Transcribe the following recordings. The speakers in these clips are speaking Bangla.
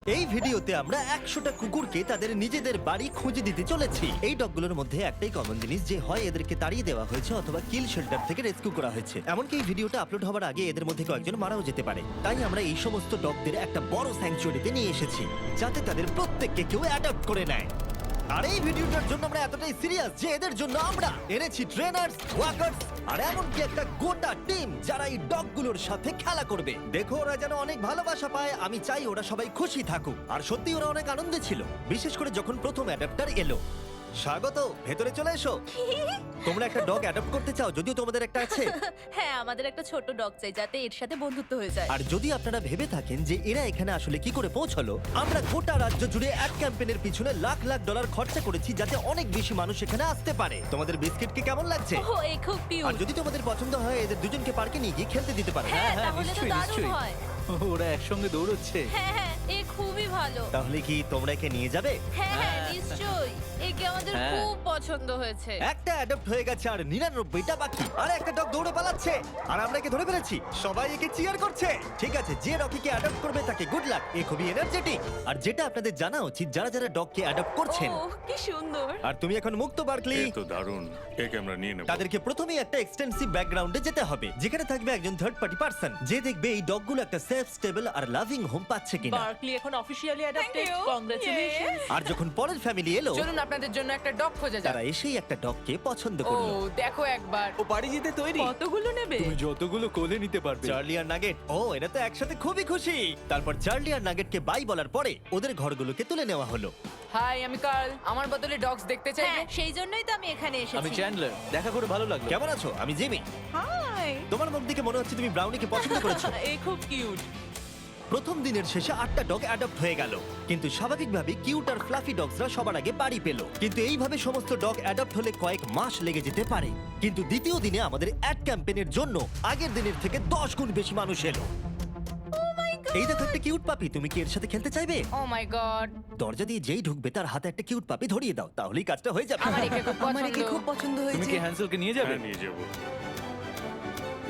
এই ভিডিওতে আমরা 100টা কুকুরকে তাদের নিজেদের বাড়ি খুঁজে দিতে চলেছি। এই ডগগুলোর মধ্যে একটাই কমন জিনিস, যে হয় এদেরকে তাড়িয়ে দেওয়া হয়েছে অথবা কিল শেল্টার থেকে রেস্কিউ করা হয়েছে। এমনকি এই ভিডিওটা আপলোড হওয়ার আগে এদের মধ্যে কয়েকজন মারাও যেতে পারে। তাই আমরা এই সমস্ত ডগদের একটা বড় স্যাংচুয়ারিতে নিয়ে এসেছি, যাতে তাদের প্রত্যেককে কেউ অ্যাডপ্ট করে নেয়। আর এই ভিডিওটার জন্য আমরা এতটাই সিরিয়াস যে এদের জন্য আমরা এনেছি ট্রেনার্স, ওয়াকার্স আর এমনকি একটা গোটা টিম যারা এই ডগগুলোর সাথে খেলা করবে। দেখো ওরা যেন অনেক ভালোবাসা পায়, আমি চাই ওরা সবাই খুশি থাকুক। আর সত্যি ওরা অনেক আনন্দে ছিল, বিশেষ করে যখন প্রথম অ্যাডাপ্টার এলো। স্বাগত, ভেতরে চলে এসো। তোমরা একটা ডগ অ্যাডপ্ট করতে চাও? যদিও তোমাদের একটা আছে। হ্যাঁ, আমাদের একটা ছোট ডগ চাই যাতে এর সাথে বন্ধুত্ব হয়ে যায়। আর যদি আপনারা ভেবে থাকেন যে এরা এখানে আসলে কি করে পৌঁছলো, আমরা গোটা রাজ্য জুড়ে এক ক্যাম্পেইনের পিছনে লাখ লাখ ডলার খরচা করেছি যাতে অনেক বেশি মানুষ এখানে আসতে পারে। তোমাদের বিস্কিটকে কেমন লাগছে? ও, এই খুব আর কিউট। যদি তোমাদের পছন্দ হয় এদের দুজনকে পার্কে নিয়ে গিয়ে খেলতে দিতে পারো। হ্যাঁ, হ্যাঁ, তাহলে তো নিশ্চয়ই, দারুণ নিশ্চয়ই। হয়। ওরা একসঙ্গে দৌড়চ্ছে। হ্যাঁ হ্যাঁ, এ খুবই ভালো। তাহলে কি তোমরা একে নিয়ে যাবে? হ্যাঁ হ্যাঁ, হ্যাঁ। নিশ্চয়ই। একে আমাদের হ্যাঁ। খুব পছন্দ হয়েছে। একটা অ্যাডপ্ট হয়ে গেছে আর 99টা বাকি। আর একটা ডগ দৌড়ে পালাচ্ছে আর আমরা একে ধরে ফেলেছি। সবাই একে চিয়ার করছে। ঠিক আছে, যে রকিকে অ্যাডপ্ট করবে তাকে গুড লাক। এ খুবই এনার্জেটিক। আর যেটা আপনাদের জানা উচিত, যারা যারা ডগকে অ্যাডপ্ট করছেন, ও, কি সুন্দর। আর তুমি এখন মুক্ত বার্কলি, এ তো দারুণ। একে আমরা নিয়ে নেব। তাদেরকে প্রথমেই একটা এক্সটেন্সিভ ব্যাকগ্রাউন্ডে যেতে হবে, যেখানে থাকবে একজন থার্ড পার্টি পার্সন যে দেখবে এই ডগগুলো একটা সেফ, স্টেবল আর লাভিং হোম পাচ্ছে কিনা। বার্কলি এখন অফিশিয়ালি অ্যাডাপ্টেড। you. কংগ্রাচুলেশন। আর যখন পরের ফ্যামিলি এলো, চলুন আপনাদের জন্য একটা ডগ খোঁজা যাক। তারা এসেই একটা ডগকে পছন্দ ও, করলো। দেখো একবার। ও বাড়ি যেতে তৈরি। কতগুলো নেবে? তুমি যতগুলো কোলে নিতে পারবে। চার্লি আর নাগেট, ও এরা তো একসাথে খুবই খুশি। তারপর চার্লি আর নাগেটকে বাই বলার পরে ওদের ঘরগুলোকে তুলে নেওয়া হলো। হাই, আমি কার্ল। আমার বদলে ডগস দেখতে চাইবে? হ্যাঁ, সেই জন্যই তো আমি এখানে আমি এসেছি। চ্যান্ডলার, দেখা করে ভালো লাগলো। কেমন আছো? আমি জিমি। হাই। তোমার মুখ দেখে মনে হচ্ছে তুমি ব্রাউনিকে পছন্দ করেছো। এই খুব কিউট। প্রথম দিনের শেষে 8টা ডগ অ্যাডপ্ট হয়ে গেল, কিন্তু স্বাভাবিকভাবে কিউট আর ফ্লাফি ডগসরা সবার আগে বাড়ি পেল। কিন্তু এইভাবে সমস্ত ডগ অ্যাডপ্ট হলে কয়েক মাস লেগে যেতে পারে। কিন্তু দ্বিতীয় দিনে আমাদের অ্যাড ক্যাম্পেইনের জন্য আগের দিনের থেকে 10 গুণ বেশি মানুষ এলো। এই দেখো একটা কিউট পাপি, তুমি কি এর সাথে খেলতে চাইবে? ও মাই গড। দরজা দিয়ে যেই ঢুকবে তার হাতে একটা কিউট পাপি ধরিয়ে দাও, তাহলেই কাজটা হয়ে যাবে। আমার একে খুব আমার একে খুব পছন্দ। পছন্দ তুমি হয়েছে। কি হ্যান্সেলকে নিয়ে যাবে? হ্যাঁ, নিয়ে যাবো।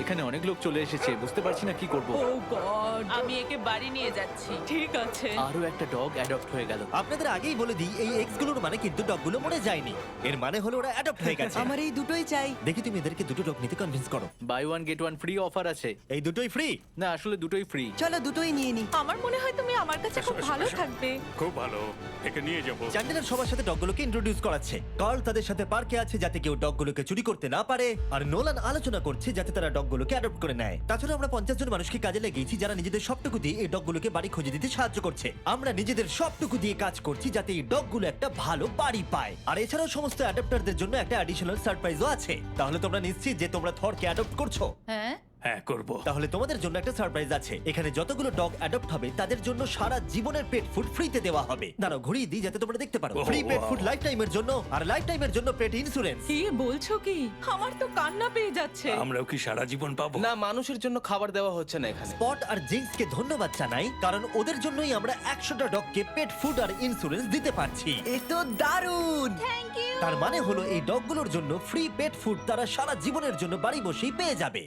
এখানে অনেক লোক চলে এসেছে, বুঝতে পারছি না কি করব। ও গড। আমি একে বাড়ি নিয়ে যাচ্ছি। ঠিক আছে। আরো একটা ডগ অ্যাডপ্ট হয়ে গেল। আপনাদের আগেই বলে দিই, এই এক্স গুলোর মানে কিন্তু ডগগুলো মরে যায়নি। এর মানে হলো ওরা অ্যাডপ্ট হয়ে গেছে। আমার এই দুটোই চাই। দেখি তুমি এদেরকে দুটো ডগ নিতে কনভিন্স করো। Buy one get one free offer আছে। এই দুটোই ফ্রি। না, আসলে দুটোই ফ্রি। চলো দুটোই নিয়ে নি। আমার মনে হয় তুমি আমার কাছে খুব এসো, ভালো এসো। থাকবে। খুব ভালো। একে নিয়ে যাবো। চ্যান্ডেলার সবার সাথে ডগগুলোকে ইন্ট্রোডিউস করাচ্ছে। কার্ল তাদের সাথে পার্কে আছে যাতে কেউ ডগগুলোকে চুরি করতে না পারে, আর নোলান আলোচনা করছে যাতে তারা ডগগুলোকে অ্যাডপ্ট করে নেয়। তাছাড়া আমরা 50 জন মানুষকে কাজে লাগিয়েছি যারা নিজেদের সবটুকু দিয়ে এই ডগগুলোকে বাড়ি খুঁজে দিতে সাহায্য করছে। আমরা নিজেদের সবটুকু দিয়ে কাজ করছি যাতে এই ডগগুলো একটা ভালো বাড়ি পায়। আর এছাড়াও সমস্ত অ্যাডপ্টারদের জন্য একটা অ্যাডিশনাল সারপ্রাইজও আছে। তাহলে তোমরা নিশ্চিত যে তোমরা থরকে অ্যাডপ্ট করছো? হ্যাঁ, হ্যাঁ, করবো। তাহলে তোমাদের জন্য একটা সারপ্রাইজ আছে। এখানে যতগুলো ডগ অ্যাডপ্ট হবে তাদের জন্য সারা জীবনের পেট ফুড ফ্রিতে দেওয়া হবে। দাঁড়াও ঘুরিয়ে দিই যাতে তোমরা দেখতে পারো। Oh, free pet wow. Food life টাইমের জন্য, আর লাইফ টাইমের জন্য পেট ইন্স্যুরেন্স। কি বলছো কি? আমার তো কান্না পেয়ে যাচ্ছে। আমরাও কি সারা জীবন পাবো? না, মানুষের জন্য খাবার দেওয়া হচ্ছে না এখানে। স্পট আর জিঙ্কসকে ধন্যবাদ জানাই, কারণ ওদের জন্যই আমরা 100টা ডগকে পেট ফুড আর ইন্স্যুরেন্স দিতে পারছি। এ তো দারুণ। Thank you. তার মানে হলো এই ডগগুলোর জন্য ফ্রি পেট ফুড তারা সারা জীবনের জন্য বাড়ি বসেই পেয়ে যাবে।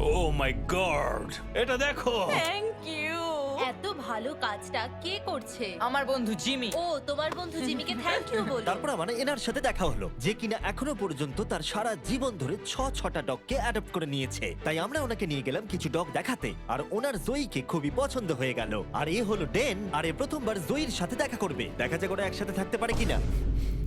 ও মাই গড, এটা দেখো। Thank you. এত ভালো কাজটা কে করছে? আমার বন্ধু জিমি। ও, তোমার বন্ধু জিমিকে থ্যাংক ইউ বলো। তারপর আমার এনার সাথে দেখা হলো, যে কিনা এখনো পর্যন্ত তার সারা জীবন ধরে 6টা ডগকে অ্যাডপ্ট করে নিয়েছে। তাই আমরা ওনাকে নিয়ে গেলাম কিছু ডগ দেখাতে, আর ওনার জয়ীকে খুবই পছন্দ হয়ে গেল। আর এ হলো ডেন, আর এ প্রথমবার জয়ীর সাথে দেখা করবে। দেখা যাক ওরা একসাথে থাকতে পারে কিনা।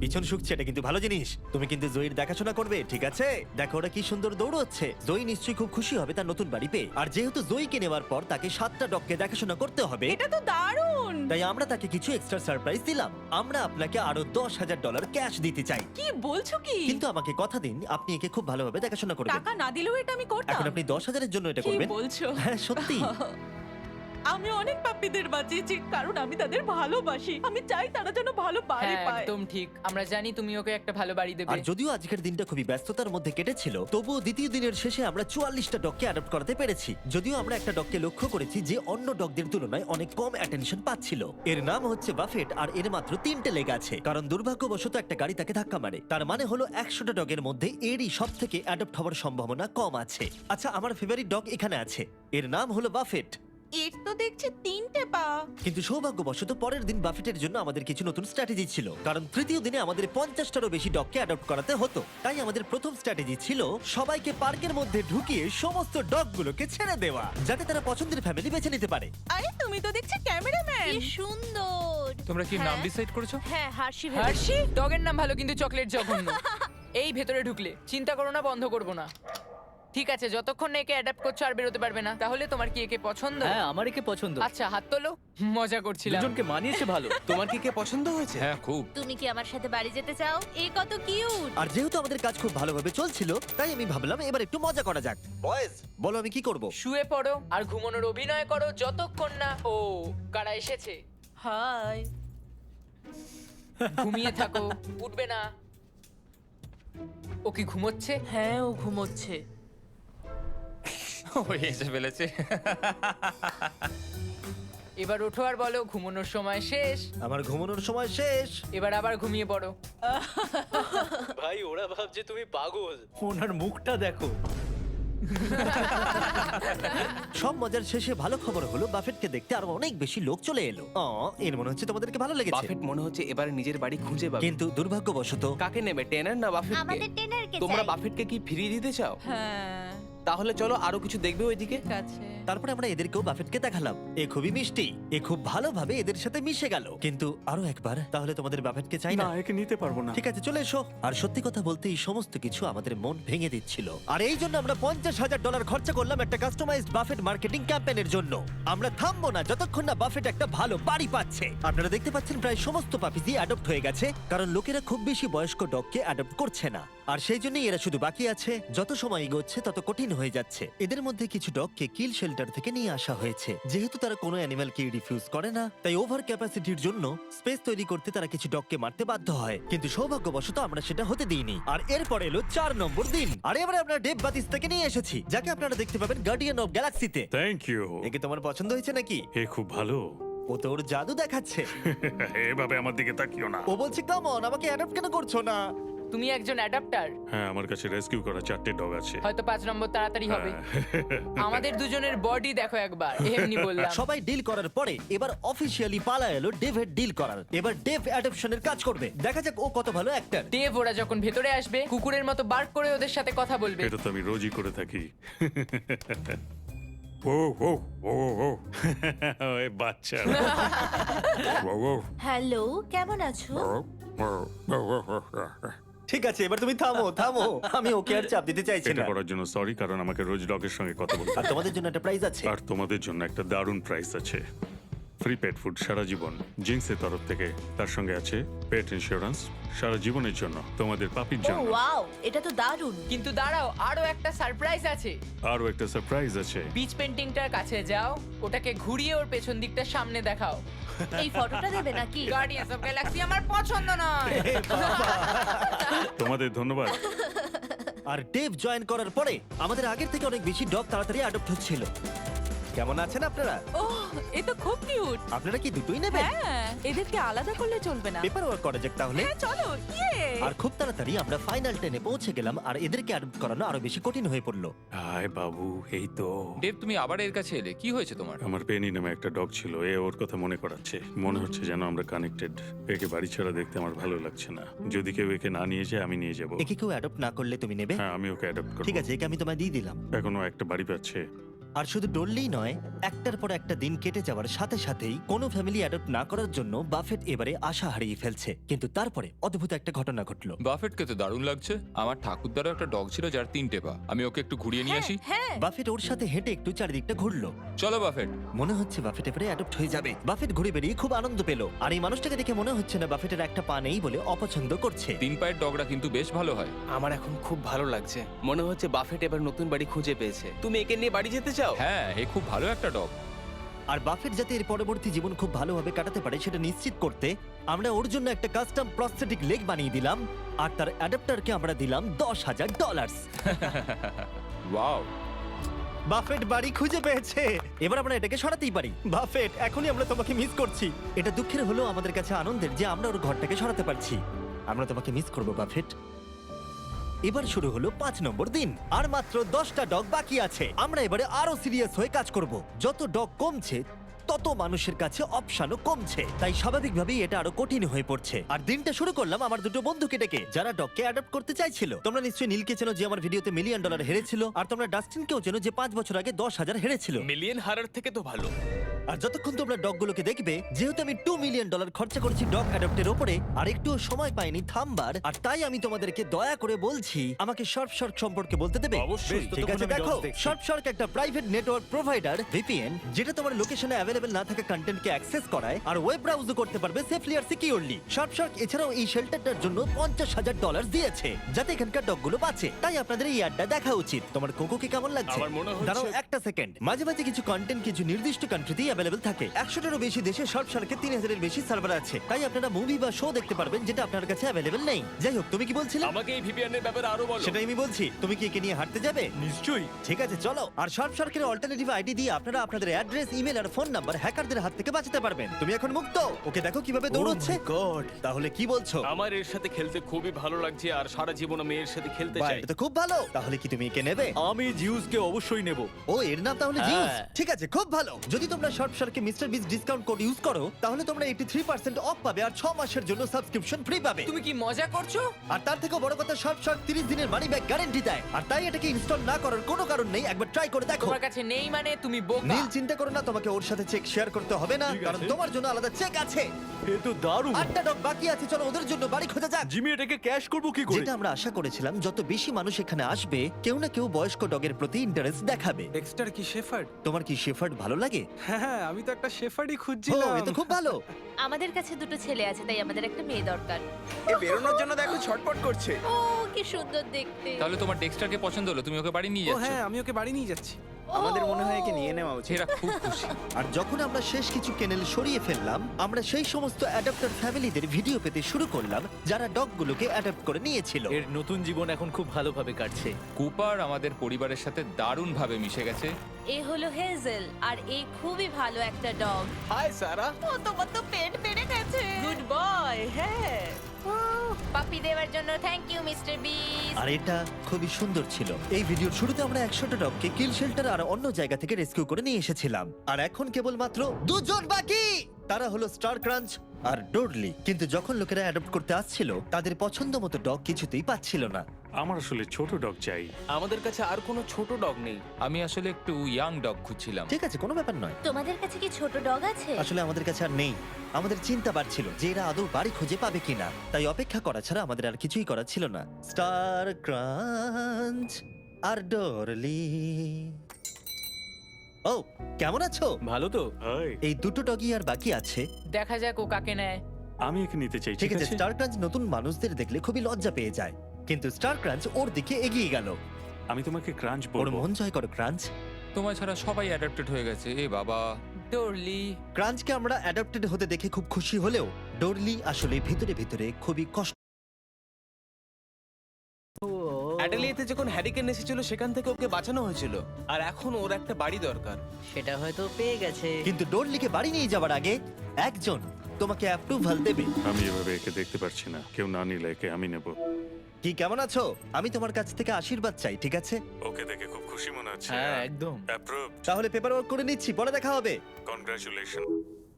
পিছন শুকছে, এটা কিন্তু ভালো জিনিস। তুমি কিন্তু জয়ীর দেখাশোনা করবে, ঠিক আছে? দেখো ওরা কি সুন্দর দৌড়চ্ছে। জয়ী নিশ্চয়ই খুব খুশি হবে তার নতুন বাড়ি পেয়ে। আর যেহেতু জয়ীকে নেওয়ার পর তাকে 7টা ডগকে দেখাশোনা করতে হবে, এটা তো দারুণ। তাই আমরা তাকে কিছু এক্সট্রা সারপ্রাইজ দিলাম। আমরা আপনাকে আরো $10,000 ক্যাশ দিতে চাই, কি বলছো কি? কিন্তু আমাকে কথা দিন আপনি একে খুব ভালোভাবে দেখাশোনা করবেন। টাকা না দিলেও এটা আমি করতাম। এখন আপনি 10,000-এর জন্য এটা কি করবেন? বলছো? হ্যাঁ, সত্যি। আমি অনেক পাপ্পিদের বাঁচিয়েছি কারণ আমি তাদের ভালোবাসি। আমি চাই তারা যেন ভালো বাড়ি হ্যাঁ, পায়। একদম ঠিক। আমরা জানি তুমি ওকে একটা ভালো বাড়ি দেবে। আর যদিও আজকের দিনটা খুবই ব্যস্ততার মধ্যে কেটেছিল, তবুও দ্বিতীয় দিনের শেষে আমরা 44টা ডগকে অ্যাডপ্ট করাতে পেরেছি। যদিও আমরা একটা ডগকে লক্ষ্য করেছি যে অন্য ডগদের তুলনায় অনেক কম অ্যাটেনশন পাচ্ছিল। এর নাম হচ্ছে বাফেট, আর এর মাত্র 3টে লেগ আছে, কারণ দুর্ভাগ্যবশত একটা গাড়ি তাকে ধাক্কা মারে। তার মানে হলো 100টা ডগের মধ্যে এরই সব থেকে অ্যাডপ্ট হওয়ার সম্ভাবনা কম আছে। আচ্ছা, আমার ফেভারিট ডগ এখানে আছে, এর নাম হলো বাফেট। এর তো দেখছি 3টে পা। কিন্তু সৌভাগ্যবশত পরের দিন বাফেটের জন্য আমাদের কিছু নতুন স্ট্র্যাটেজি ছিল, কারণ তৃতীয় দিনে আমাদের 50টারও বেশি ডগকে অ্যাডপ্ট করাতে হতো। তাই আমাদের প্রথম স্ট্র্যাটেজি ছিল সবাইকে পার্কের মধ্যে ঢুকিয়ে সমস্ত ডগগুলোকে ছেড়ে দেওয়া, যাতে তারা পছন্দের ফ্যামিলি বেছে নিতে পারে। আরে তুমি তো দেখছি ক্যামেরাম্যান। কি সুন্দর। তোমরা কি নাম হ্যাঁ। ডিসাইড করেছো? হ্যাঁ, হার্ষি হার্ষি ডগের নাম ভালো কিন্তু চকলেট জঘন্য। এই ভেতরে ঢুকলে চিন্তা করো না, বন্ধ করবো না। ঠিক আছে, যতক্ষণ না একে অ্যাডাপ্ট করছো আর বেরোতে পারবে না। তাহলে তোমার কি একে পছন্দ? হ্যাঁ, আমার একে পছন্দ। আচ্ছা, হাত তোলো। মজা করছিলাম। দুজনকে মানিয়েছে ভালো। তোমার কি কে পছন্দ হয়েছে? হ্যাঁ, খুব। তুমি কি আমার সাথে বাড়ি যেতে চাও? এ কত কিউট। আর যেহেতু আমাদের কাজ খুব ভালোভাবে চলছিল, তাই আমি ভাবলাম এবার একটু মজা করা যাক। বয়েজ, বলো আমি কি করব? শুয়ে পড়ো আর ঘুমানোর অভিনয় করো যতক্ষণ না ও কারা এসেছে। হাই। ঘুমিয়ে থাকো, উঠবে না। ও কি ঘুমোচ্ছে? হ্যাঁ, ও ঘুমোচ্ছে। ও এসে ফেলেছে। এবার ওঠো আর বলো ঘুমানোর সময় শেষ। আমার ঘুমানোর সময় শেষ। এবার আবার ঘুমিয়ে পড়ো। ভাই ওরা ভাবছে তুমি পাগল। ওনার মুখটা দেখো। সব মজার শেষে ভালো খবর হলো বাফেটকে দেখতে আরো অনেক বেশি লোক চলে এলো। এর মনে হচ্ছে তোমাদেরকে ভালো লেগেছে। বাফেট মনে হচ্ছে এবার নিজের বাড়ি খুঁজে পাবে। কিন্তু দুর্ভাগ্যবশত কাকে নেবে, টেনার না বাফেটকে? আমাদের টেনারকে তোমরা চাই। বাফেটকে কি ফিরিয়ে দিতে চাও? হ্যাঁ, তাহলে চলো আরো কিছু দেখবে ওইদিকে। ঠিক আছে। তারপরে আমরা এদেরকেও বাফেটকে দেখালাম। এ খুবই মিষ্টি, এ খুব ভালোভাবে এদের সাথে মিশে গেল। কিন্তু আরো একবার, তাহলে তোমাদের বাফেটকে চাই না? একে নিতে পারবো না। ঠিক আছে, চলে এসো। আর সত্যি কথা বলতে এই সমস্ত কিছু আমাদের মন ভেঙে দিচ্ছিল। আর এই জন্য আমরা $50,000 খরচা করলাম একটা কাস্টমাইজড বাফেট মার্কেটিং ক্যাম্পেইনের জন্য। আমরা থামবো না যতক্ষণ না বাফেট একটা ভালো বাড়ি পাচ্ছে। আপনারা দেখতে পাচ্ছেন প্রায় সমস্ত পাপিজি অ্যাডপ্ট হয়ে গেছে, কারণ লোকেরা খুব বেশি বয়স্ক ডগকে অ্যাডপ্ট করছে না। আর সেই জন্যই এরা শুধু বাকি আছে। যত সময় এগোচ্ছে তত কঠিন হয়ে যাচ্ছে। এদের মধ্যে কিছু ডগকে কিল শেল্টার থেকে নিয়ে আসা হয়েছে। যেহেতু তারা কোনো অ্যানিমালকে রিফিউজ করে না, তাই ওভার ক্যাপাসিটির জন্য স্পেস তৈরি করতে তারা কিছু ডগকে মারতে বাধ্য হয়। কিন্তু সৌভাগ্যবশত আমরা সেটা হতে দিইনি। আর এরপরে এলো 4 নম্বর দিন। আর এবারে আমরা ডেভ বাতিস্তাকে নিয়ে এসেছি, যাকে আপনারা দেখতে পাবেন গার্ডিয়ান অফ গ্যালাক্সিতে। Thank you. একে তোমার পছন্দ হয়েছে নাকি? এ খুব ভালো। ও তোর জাদু দেখাচ্ছে। এভাবে আমার দিকে তাকিও না। ও বলছে কাম অন, আমাকে অ্যাডপ্ট কেন করছো না? তুমি একজন অ্যাডাপ্টার। হ্যাঁ, আমার কাছে রেস্কিউ করা 4টে ডগ আছে। হয়তো 5 নম্বর তাড়াতাড়ি হবে। আমাদের দুজনের বডি দেখো একবার। এমনি বললাম। সবাই ডিল করার পরে এবার অফিসিয়ালি পালা এলো ডেভের ডিল করার। এবার ডেভ অ্যাডপশনের কাজ করবে। দেখা যাক ও কত ভালো অ্যাক্টর। দেব ওরা যখন ভেতরে আসবে কুকুরের মতো বার্ক করে ওদের সাথে কথা বলবে। এটা তো আমি রোজই করে থাকি। ও ও ও ও এই বাচ্চা। ও ও হ্যালো, কেমন আছো? ঠিক আছে, এবার তুমি থামো থামো। আমি ওকে আর চাপ দিতে চাইছি এটা না। করার জন্য সরি, কারণ আমাকে রোজ ডগের সঙ্গে কথা বলতে আর তোমাদের জন্য একটা প্রাইজ আছে। আর তোমাদের জন্য একটা দারুণ প্রাইস আছে। ফ্রি পেট ফুড সারা জীবন জিন্সের তরফ থেকে। তার সঙ্গে আছে পেট ইন্স্যুরেন্স সারা জীবনের জন্য, তোমাদের পাপির ও জন্য। ওয়াও, এটা তো দারুণ। কিন্তু দাঁড়াও, আরো একটা সারপ্রাইজ আছে। আরও একটা সারপ্রাইজ আছে। বিচ পেন্টিংটার কাছে যাও, ওটাকে ঘুরিয়ে ওর পেছন দিকটা সামনে দেখাও। এই ফটোটা দেবে নাকি? গার্ডিয়ান্স অফ গ্যালাক্সি আমার পছন্দ নয়। তোমাদের ধন্যবাদ। আর ডেভ জয়েন করার পরে আমাদের আগের থেকে অনেক বেশি ডগ তাড়াতাড়ি অ্যাডপ্ট হচ্ছিল। কেমন আছেন আপনারা? ওহ, এ তো খুব কিউট। আপনারা কি দুটোই নেবেন? হ্যাঁ, এদেরকে আলাদা করলে চলবে না। পেপার ওয়ার্ক করা যাক তাহলে। হ্যাঁ, চলো। ইয়ে। আর খুব তাড়াতাড়ি আমরা ফাইনাল 10-এ পৌঁছে গেলাম। আর এদেরকে অ্যাডপ্ট করানো আরো বেশি কঠিন হয়ে পড়লো। হাই বাবু, এই তো। দেব, তুমি আবার এর কাছে এলে, কি হয়েছে তোমার? আমার পেনি নামে একটা ডগ ছিল, এ ওর কথা মনে করাচ্ছে। মনে হচ্ছে যেন আমরা কানেক্টেড। একে বাড়ি ছাড়া দেখতে আমার ভালো লাগছে না। যদি কেউ একে না নিয়ে যায় আমি নিয়ে যাব। একে কেউ অ্যাডপ্ট না করলে তুমি নেবে? হ্যাঁ, আমি ওকে অ্যাডপ্ট করব। ঠিক আছে, একে আমি তোমায় দিয়ে দিলাম। এখনো একটা বাড়ি পাচ্ছে। আর শুধু ডললেই নয়, একটার পর একটা দিন কেটে যাওয়ার সাথে সাথেই কোনো ফ্যামিলি অ্যাডপ্ট না করার জন্য বাফেট এবারে আশা হারিয়ে ফেলছে। কিন্তু তারপরে অদ্ভুত একটা ঘটনা ঘটলো। বাফেটকে তো দারুণ লাগছে। আমার ঠাকুরদারও একটা ডগ ছিল যার 3টে পা। আমি ওকে একটু ঘুরিয়ে নিয়ে আসি। হ্যাঁ, বাফেট ওর সাথে হেঁটে একটু চারিদিকটা ঘুরলো। চলো বাফেট। মনে হচ্ছে বাফেট এবারে অ্যাডপ্ট হয়ে যাবে। বাফেট ঘুরে বেরিয়ে খুব আনন্দ পেল। আর এই মানুষটাকে দেখে মনে হচ্ছে না বাফেটের একটা পা নেই বলে অপছন্দ করছে। 3 পায়ের ডগরা কিন্তু বেশ ভালো হয়। আমার এখন খুব ভালো লাগছে। মনে হচ্ছে বাফেট এবার নতুন বাড়ি খুঁজে পেয়েছে। তুমি একে নিয়ে বাড়ি যেতে চাও? হ্যাঁ, এ খুব ভালো একটা ডগ। আর বাফেট যাতে এর পরবর্তী জীবন খুব ভালোভাবে কাটাতে পারে সেটা নিশ্চিত করতে আমরা ওর জন্য একটা কাস্টম প্রস্থেটিক লেগ বানিয়ে দিলাম। আর তার অ্যাডাপ্টারকে আমরা দিলাম $10,000। ওয়াও, বাফেট বাড়ি খুঁজে পেয়েছে। এবার আমরা এটাকে সরাতেই পারি। বাফেট, এখনই আমরা তোমাকে মিস করছি। এটা দুঃখের হলেও আমাদের কাছে আনন্দের যে আমরা ওর ঘরটাকে সরাতে পারছি। আমরা তোমাকে মিস করব বাফেট। এবার শুরু হলো 5 নম্বর দিন আর মাত্র 10টা ডগ বাকি আছে। আমরা এবারে আরো সিরিয়াস হয়ে কাজ করব। যত ডগ কমছে তত মানুষের কাছে অপশনও কমছে, তাই স্বাভাবিকভাবেই এটা আরো কঠিন হয়ে পড়ছে। আর দিনটা শুরু করলাম আমার দুটো বন্ধুকে ডেকে, যারা ডগকে অ্যাডপ্ট করতে চাইছিল। তোমরা নিশ্চয়ই নীলকে চেনো, যে আমার ভিডিওতে $1 মিলিয়ন হেরেছিল, আর তোমরা ডাস্টিনকেও চেনো, যে 5 বছর আগে 10,000 হেরেছিল। মিলিয়ন হারার থেকে তো ভালো। আর যতক্ষণ তোমরা ডগগুলোকে দেখবে, যেহেতু আমি $2 মিলিয়ন খরচা করেছি ডগ অ্যাডপ্টের উপরে, আর একটুও সময় পাইনি থামবার, আর তাই আমি তোমাদেরকে দয়া করে বলছি আমাকে শার্ক সম্পর্কে বলতে দেবে। অবশ্যই। ঠিক আছে, দেখো শার্ক একটা প্রাইভেট নেটওয়ার্ক প্রোভাইডার ভিপিএন, যেটা তোমার লোকেশনে অ্যাভেলেবল না থাকা কন্টেন্টকে অ্যাক্সেস করায় আর ওয়েব ব্রাউজও করতে পারবে সেফলি আর সিকিউরলি। শার্ক এছাড়াও এই শেল্টারটার জন্য $50,000 দিয়েছে, যাতে এখানকার ডগগুলো বাঁচে। তাই আপনাদের এই অ্যাডটা দেখা উচিত। তোমার কোকোকে কেমন লাগছে? আমার মনে হচ্ছে- দাঁড়াও একটা সেকেন্ড। মাঝে মাঝে কিছু কন্টেন্ট কিছু নির্দিষ্ট কান্ট্রিতেই অ্যাভেলেবল থাকে। 100টারও বেশি দেশে শার্কের 3,000-এর বেশি সার্ভার আছে, তাই আপনারা মুভি বা শো দেখতে পারবেন যেটা আপনার কাছে অ্যাভেলেবল নেই। যাই হোক, তুমি কি বলছিলে? আমাকে এই ভিপিএন এর ব্যাপারে আরো বলো। সেটাই আমি বলছি। তুমি কি একে নিয়ে হাঁটতে যাবে? নিশ্চয়ই। ঠিক আছে, চলো। আর শার্কের অল্টারনেটিভ আইডি দিয়ে আপনারা আপনাদের অ্যাড্রেস, ইমেল আর ফোন নাম্বার হ্যাকারদের হাত থেকে বাঁচাতে পারবেন। তুমি এখন মুক্ত। ওকে দেখো কিভাবে দৌড়চ্ছে। গড, তাহলে কি বলছো? আমার এর সাথে খেলতে খুবই ভালো লাগছে আর সারা জীবন আমি এর সাথে খেলতে বাহ, চাই। এটা তো খুব ভালো। তাহলে কি তুমি একে নেবে? আমি জিউসকে অবশ্যই নেব। ও, এর নাম তাহলে হ্যাঁ। জিউস। ঠিক আছে, খুব ভালো। যদি তোমরা শার্কে মিস্টার বিস ডিসকাউন্ট কোড ইউজ করো, তাহলে তোমরা 83% অফ পাবে আর 6 মাসের জন্য সাবস্ক্রিপশন ফ্রি পাবে। তুমি কি মজা করছো? আর তার থেকেও বড় কথা, শার্ক 30 দিনের মানি ব্যাক গ্যারান্টি দেয়। আর তাই এটাকে ইনস্টল না করার কোনো কারণ নেই। একবার ট্রাই করে দেখো। তোমার কাছে নেই মানে তুমি বোকা। নীল, চিন্তা করো না, তোমাকে ওর সাথে চেক শেয়ার করতে হবে না, ঠিক কারণ আছে। তোমার জন্য আলাদা চেক আছে। এ তো দারুণ। 8টা ডগ বাকি আছে, চলো ওদের জন্য বাড়ি খোঁজা যাক। জিমি, এটাকে ক্যাশ করব কি করে? যেটা আমরা আশা করেছিলাম, যত বেশি মানুষ এখানে আসবে, কেউ না কেউ বয়স্ক ডগের প্রতি ইন্টারেস্ট দেখাবে। ডেক্সটার কি শেফার্ড? তোমার কি শেফার্ড ভালো লাগে? হ্যাঁ, আমি তো একটা শেফার্ডই ও, খুঁজছিলাম। এ তো খুব ভালো। আমাদের কাছে দুটো ছেলে আছে, তাই আমাদের একটা মেয়ে দরকার। এ বেরোনোর জন্য দেখো ছটপট করছে। ও কি সুন্দর দেখতে। তাহলে তোমার ডেক্সটারকে পছন্দ হলো, তুমি ওকে বাড়ি নিয়ে ও যাচ্ছ। হ্যাঁ, আমি ওকে বাড়ি নিয়ে যাচ্ছি। আমাদের মনে হয় একে নিয়ে নেওয়া উচিত। এরা খুব খুশি। আর যখন আমরা শেষ কিছু কেনেল সরিয়ে ফেললাম, আমরা সেই সমস্ত অ্যাডাপ্টার ফ্যামিলিদের ভিডিও পেতে শুরু করলাম, যারা ডগগুলোকে অ্যাডাপ্ট করে নিয়েছিল। এর নতুন জীবন এখন খুব ভালোভাবে কাটছে। কুপার আমাদের পরিবারের সাথে দারুণভাবে মিশে গেছে। এ হলো হেজেল, আর এ খুবই ভালো একটা ডগ। হাই সারা। ও তোমার তো পেট বেড়ে গেছে। Good boy. হ্যাঁ, পাপি দেওয়ার জন্য থ্যাংক ইউ মিস্টার বিস। আর এটা খুবই সুন্দর ছিল। এই ভিডিওর শুরুতে আমরা 100টা ডগকে কিল শেল্টার আর অন্য জায়গা থেকে রেস্কিউ করে নিয়ে এসেছিলাম। আর এখন কেবলমাত্র 2 জন বাকি। তারা হলো স্টার ক্রাঞ্চ আর ডোরলি। কিন্তু যখন লোকেরা অ্যাডপ্ট করতে আসছিল, তাদের পছন্দ মতো ডগ কিছুতেই পাচ্ছিল না। আমার আসলে ছোট ডগ চাই। আমাদের কাছে আর কোনো ছোট ডগ নেই। আমি আসলে একটু ইয়াং ডগ খুঁজছিলাম। ঠিক আছে, কোনো ব্যাপার নয়। তোমাদের কাছে কি ছোট ডগ আছে? আসলে আমাদের কাছে আর নেই। আমাদের চিন্তা বাড়ছিল যে এরা আদৌ বাড়ি খুঁজে পাবে কিনা, তাই অপেক্ষা করা ছাড়া আমাদের আর কিছুই করার ছিল না। স্টার ক্রাঞ্চ আর ডরলি। ও, কেমন আছো? ভালো তো? হাই, এই দুটো ডগই আর বাকি আছে। দেখা যাক ও কাকে নেয়। আমি একে নিতে চাই। ঠিক আছে, স্টার ক্রাঞ্চ নতুন মানুষদের দেখলে খুবই লজ্জা পেয়ে যায়, কিন্তু স্টার ক্রাঞ্চ ওর দিকে এগিয়ে গেল। আমি তোমাকে ক্রাঞ্চ ওর বলবো। মন জয় করো ক্রাঞ্চ। তোমার ছাড়া সবাই অ্যাডাপ্টেড হয়ে গেছে। এ বাবা। ডরলি। ক্রাঞ্চকে আমরা অ্যাডাপ্টেড হতে দেখে খুব খুশি হলেও ডরলি আসলে ভিতরে ভিতরে খুবই কষ্ট। অ্যাডেলিয়েতে যখন হ্যারিকেন এসেছিল, সেখান থেকে ওকে বাঁচানো হয়েছিল, আর এখন ওর একটা বাড়ি দরকার। সেটা হয়তো পেয়ে গেছে। কিন্তু ডরলিকে বাড়ি নিয়ে যাওয়ার আগে একজন তোমাকে অ্যাপ্রুভাল দেবে। আমি এভাবে একে দেখতে পারছি না। কেউ না নিলে একে আমি নেব। কি, কেমন আছো? আমি তোমার কাছ থেকে আশীর্বাদ চাই, ঠিক আছে? ওকে দেখে খুব খুশি মনে হচ্ছে। হ্যাঁ, একদম। অ্যাপ্রুভ। তাহলে পেপার ওয়ার্ক করে নিচ্ছি, পরে দেখা হবে। কনগ্রাচুলেশন।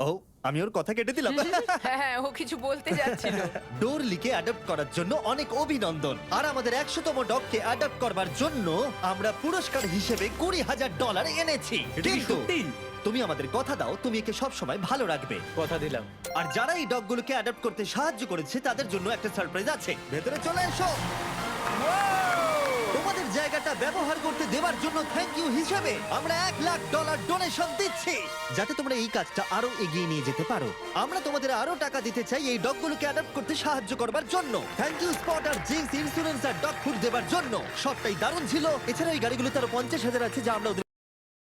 ও, আমি ওর কথা কেটে দিলাম। হ্যাঁ হ্যাঁ, ও কিছু বলতে যাচ্ছিল। ডোরলিকে অ্যাডপ্ট করার জন্য অনেক অভিনন্দন। আর আমাদের 100তম ডগকে অ্যাডপ্ট করবার জন্য আমরা পুরস্কার হিসেবে $20,000 এনেছি। এটা কি কিন্তু সত্যি? তুমি আমাদের কথা দাও, তুমি একে সব সময় ভালো রাখবে। কথা দিলাম। আর যারা এই ডগগুলোকে অ্যাডপ্ট করতে সাহায্য করেছে, তাদের জন্য একটা সারপ্রাইজ আছে। ভেতরে চলে এসো। তোমাদের জায়গাটা ব্যবহার করতে দেওয়ার জন্য থ্যাংক ইউ হিসেবে আমরা $1,00,000 ডোনেশন দিচ্ছি, যাতে তোমরা এই কাজটা আরো এগিয়ে নিয়ে যেতে পারো। আমরা তোমাদের আরো টাকা দিতে চাই এই ডগগুলোকে অ্যাডপ্ট করতে সাহায্য করবার জন্য। থ্যাংক ইউ স্পট আর জিন্স ইন্স্যুরেন্স আর ডগ ফুড দেওয়ার জন্য। সবটাই দারুণ ছিল। এছাড়া এই গাড়িগুলোতে আরো 50,000 আছে, যা আমরা ওদের